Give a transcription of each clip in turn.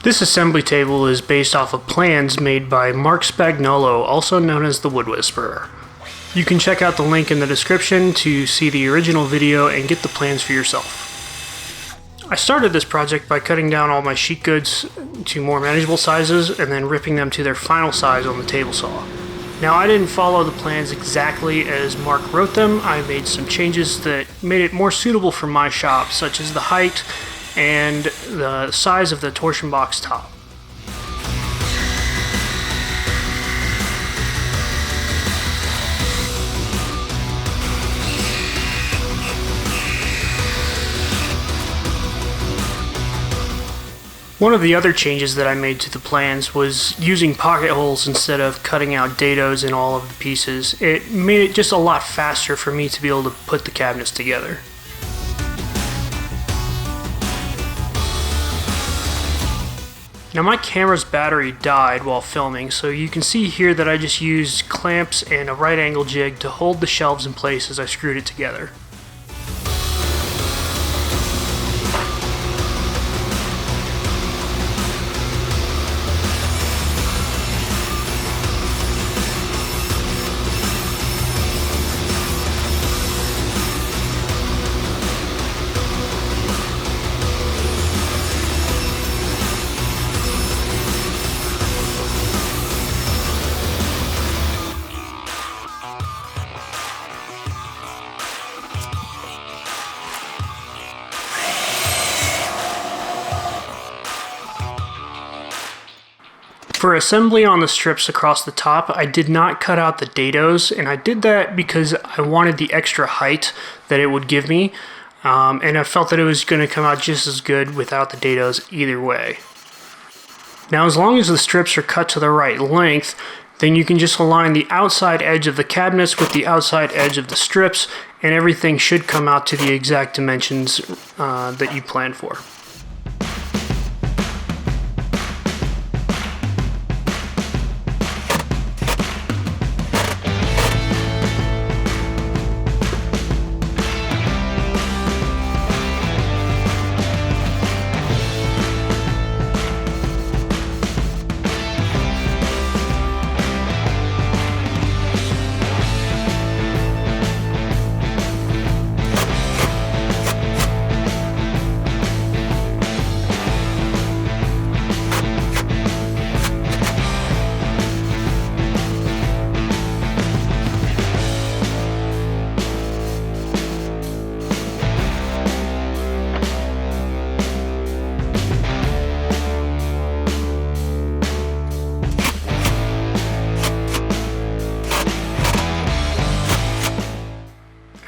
This assembly table is based off of plans made by Mark Spagnolo, also known as the Wood Whisperer. You can check out the link in the description to see the original video and get the plans for yourself. I started this project by cutting down all my sheet goods to more manageable sizes and then ripping them to their final size on the table saw. Now, I didn't follow the plans exactly as Mark wrote them. I made some changes that made it more suitable for my shop, such as the height and the size of the torsion box top. One of the other changes that I made to the plans was using pocket holes instead of cutting out dados in all of the pieces. It made it just a lot faster for me to be able to put the cabinets together. Now, my camera's battery died while filming, so you can see here that I just used clamps and a right angle jig to hold the shelves in place as I screwed it together. For assembly on the strips across the top, I did not cut out the dados, and I did that because I wanted the extra height that it would give me, and I felt that it was going to come out just as good without the dados either way. Now, as long as the strips are cut to the right length, then you can just align the outside edge of the cabinets with the outside edge of the strips, and everything should come out to the exact dimensions that you planned for.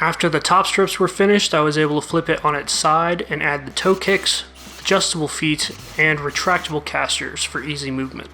After the top strips were finished, I was able to flip it on its side and add the toe kicks, adjustable feet, and retractable casters for easy movement.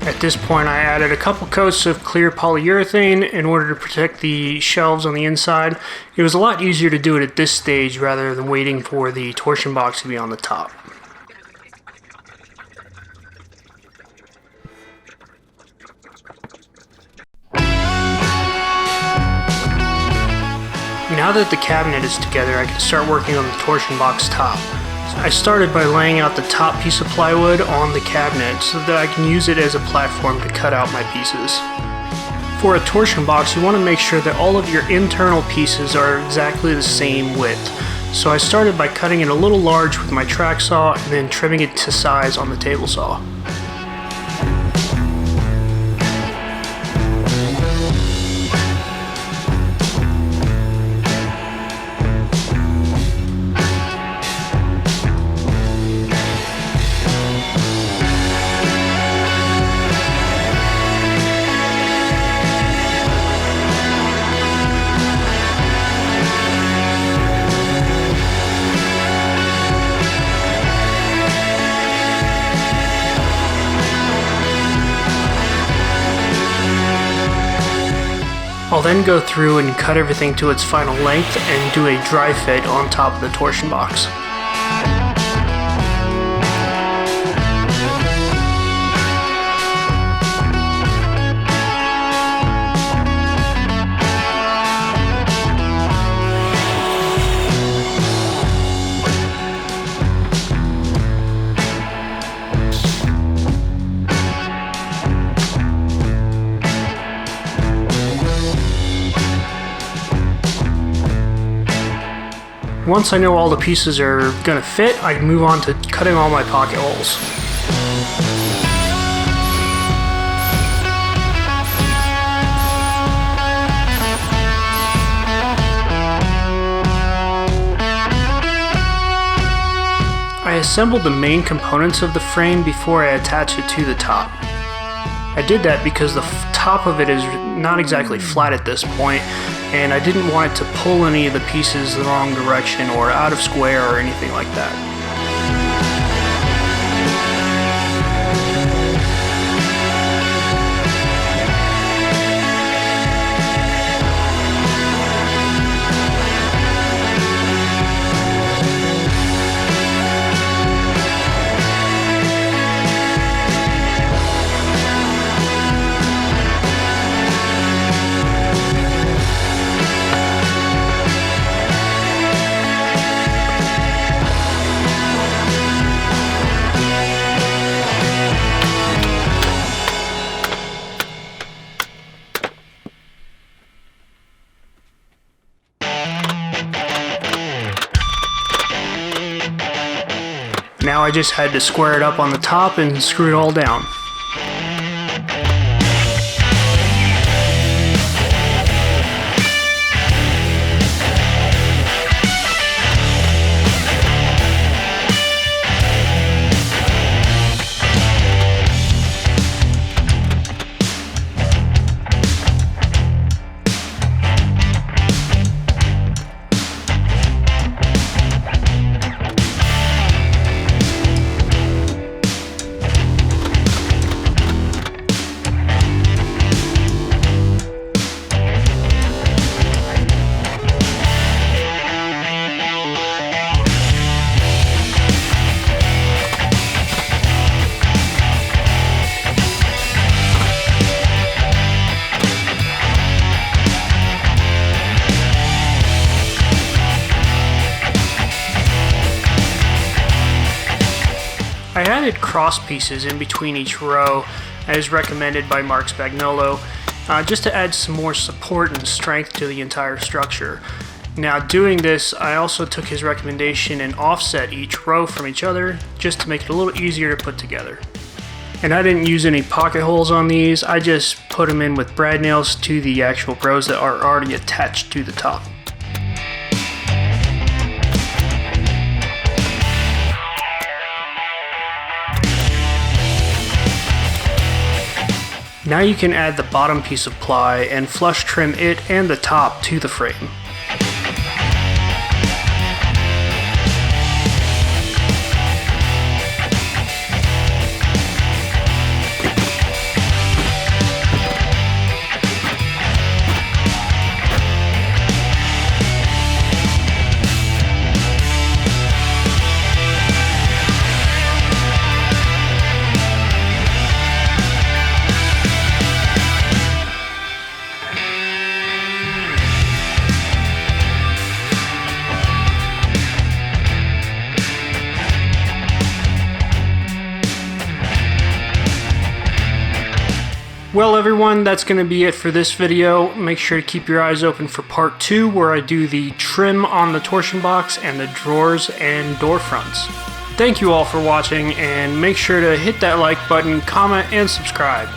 At this point, I added a couple coats of clear polyurethane in order to protect the shelves on the inside. It was a lot easier to do it at this stage rather than waiting for the torsion box to be on the top. Now that the cabinet is together, I can start working on the torsion box top. I started by laying out the top piece of plywood on the cabinet so that I can use it as a platform to cut out my pieces. For a torsion box, you want to make sure that all of your internal pieces are exactly the same width. So I started by cutting it a little large with my track saw and then trimming it to size on the table saw. I'll then go through and cut everything to its final length and do a dry fit on top of the torsion box. Once I know all the pieces are gonna fit, I move on to cutting all my pocket holes. I assembled the main components of the frame before I attach it to the top. I did that because the top of it is not exactly flat at this point, and I didn't want it to pull any of the pieces the wrong direction or out of square or anything like that. Now I just had to square it up on the top and screw it all down. I added cross pieces in between each row as recommended by Mark Spagnolo, just to add some more support and strength to the entire structure. Now doing this, I also took his recommendation and offset each row from each other just to make it a little easier to put together. And I didn't use any pocket holes on these, I just put them in with brad nails to the actual rows that are already attached to the top. Now you can add the bottom piece of ply and flush trim it and the top to the frame. Well everyone, that's going to be it for this video. Make sure to keep your eyes open for part 2 where I do the trim on the torsion box and the drawers and door fronts. Thank you all for watching and make sure to hit that like button, comment, and subscribe.